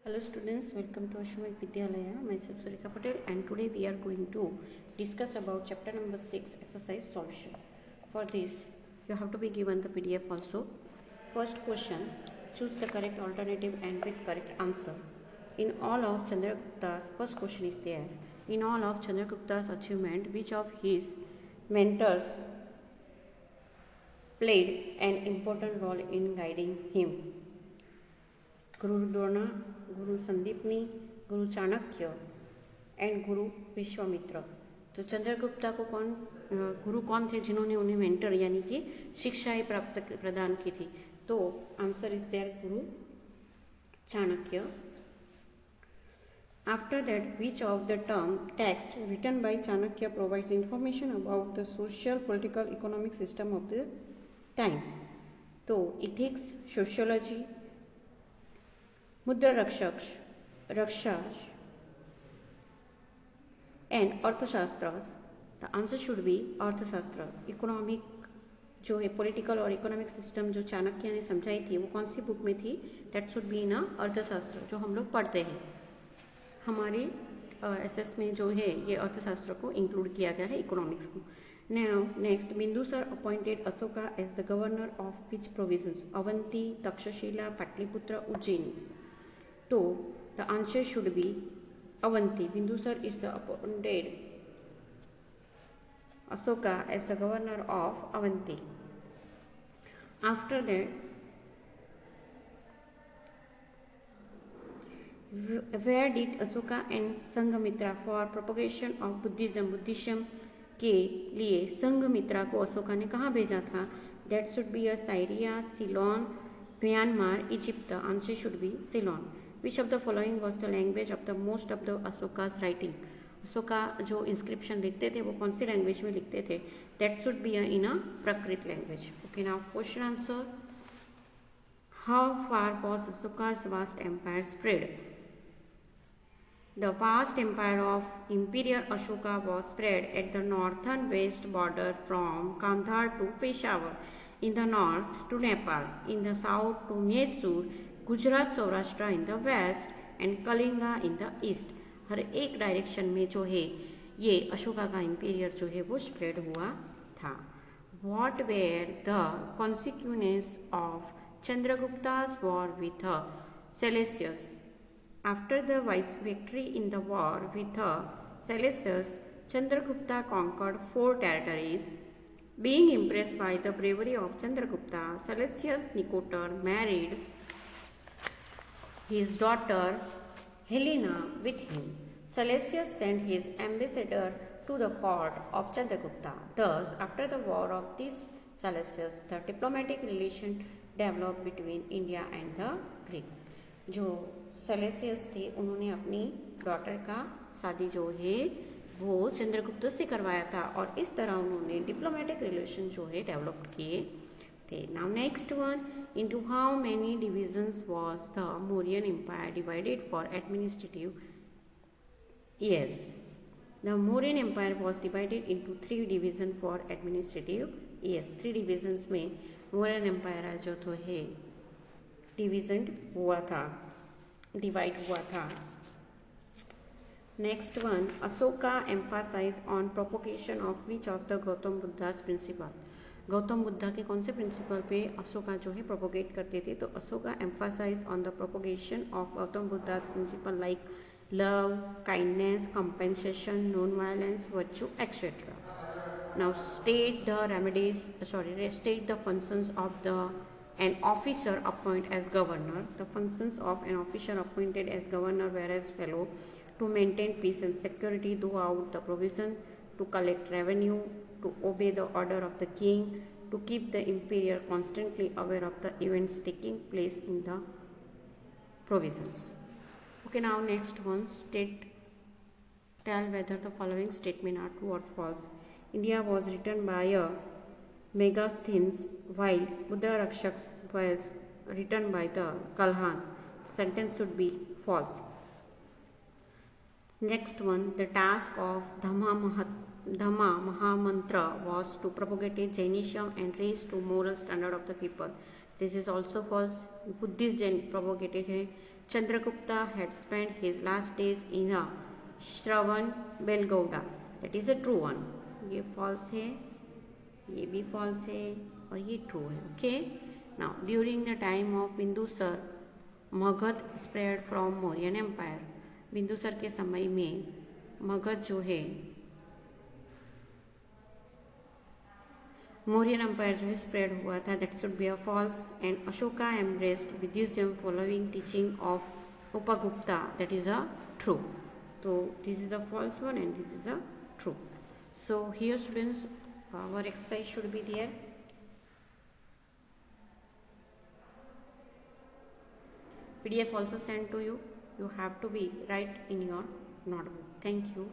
Hello students, welcome to Ashwin Vidyalaya. Myself Sarika Patel and today we are going to discuss about chapter number 6 exercise solution. For this you have to be given the PDF also. First question, choose the correct alternative and with correct answer. In all of Chandragupta's, first question is there. In all of Chandragupta's achievement, which of his mentors played an important role in guiding him? Guru Drona, Guru Sandipani, Guru Chanakya and गुरु विश्वामित्र। तो चंद्रगुप्ता को गुरु कौन थे जिन्होंने उन्हें mentor यानी कि शिक्षाएं प्राप्त प्रदान की थी? तो answer is there Guru Chanakya. After that which of the term text written by Chanakya provides information about the social political economic system of the time? तो ethics, sociology, Mudra Rakshasa and Arthashastra. The answer should be Arthashastra. Economic जो है political और economic system जो चाणक्य ने समझाई थी वो कौन सी बुक में थी? दैट शुड बी इन अर्थशास्त्र जो हम लोग पढ़ते हैं। हमारी एसएस में जो है ये अर्थशास्त्र को इंक्लूड किया गया है इकोनॉमिक्स को। Next, Bindusara appointed Ashoka as the governor of which provinces? Avanti, Taxila, Pataliputra, Ujjaini. तो the answer should be Avanti. Bindusara is appointed Ashoka as the governor of Avanti. After that, where did Ashoka and Sanghamitra for propagation of Buddhism? Buddhism के लिए संघमित्रा को अशोका ने कहाँ भेजा था? That should be a Syria, Ceylon, Myanmar, Egypt. The answer should be Ceylon. Which of the following was the language of the most of the Ashoka's writing? Ashoka जो inscription लिखते थे वो कौन सी लैंग्वेज में लिखते थे? That should be in a Prakrit language. Okay, now question answer, how far was Ashoka's vast empire spread? The vast empire of imperial Ashoka was spread at the northern west border from Kandahar to Peshawar, in the north to Nepal, in the south to Mysore, Gujarat Saurashtra in the west and Kalinga in the east. हर एक direction में जो है ये अशोका का imperial जो है वो स्प्रेड हुआ था। What were the consequence of Chandragupta's war with Seleucus? After the victory in the war with Seleucus, Chandragupta conquered 4 territories. Being impressed by the bravery of Chandragupta, Seleucus Nicator married his daughter Helena with him. Seleucus sent his ambassador to the court of Chandragupta. Thus, after the war of this Seleucus, the diplomatic relation developed between India and the Greeks. जो सेलेसियस थे उन्होंने अपनी daughter का शादी जो है वो चंद्रगुप्त से करवाया था और इस तरह उन्होंने डिप्लोमेटिक रिलेशन जो है डेवलप किए थे। Now next one, into how many divisions was the Mauryan Empire divided for administrative? Yes, the Mauryan Empire was divided into 3 divisions for administrative. Yes, 3 divisions में Mauryan Empire जो तो है division हुआ था, डिवाइड हुआ था। Next one, Ashoka emphasise on propagation of which of the Gautam Buddha's principle? Gautam Buddha के कौन से प्रिंसिपल पे अशोका जो है प्रोपोगेट करते थे? तो Ashoka emphasise on the propagation of Gautam Buddha's principle like love, kindness, compensation, non violence, virtue etcetera. Now state the remedies, state the functions of an officer appointed as governor. The functions of an officer appointed as governor were as follow: to maintain peace and security throughout the province, to collect revenue, to obey the order of the king, to keep the imperial constantly aware of the events taking place in the provinces. Okay, now next one, tell whether the following statement are true or false. India was written by a Megasthenes while Muddra Rakshaks was written by the Kalhan. Sentence should be false. Next one, the task of Dhamma Mahamantra was to propagate Jainism and raise to moral standard of the people. This is also false. Buddhist Jain propagated है Chandragupta had spent his last days in a Shravan Belgowda. That is a true one. ये false है, ये भी false है और ये true है. Okay. Now during the time of Bindusar, Magadh spread from Mauryan Empire. Bindusara के समय में मगध जो है मौर्यन एम्पायर जो है स्प्रेड हुआ था. That should be a false. And Ashoka embraced Buddhism following teaching of Upagupta. That is a true. तो this is a false one and this is a true. So here students our exercise should be there. PDF also sent to you. You have to be write in your notebook. Thank you.